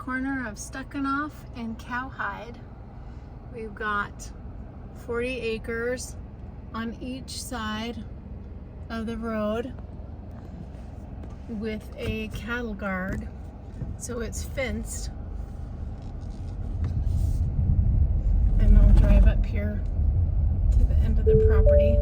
corner of Suckenhoff and Cowhide. We've got 40 acres on each side of the road with a cattle guard, so it's fenced. And I'll drive up here to the end of the property.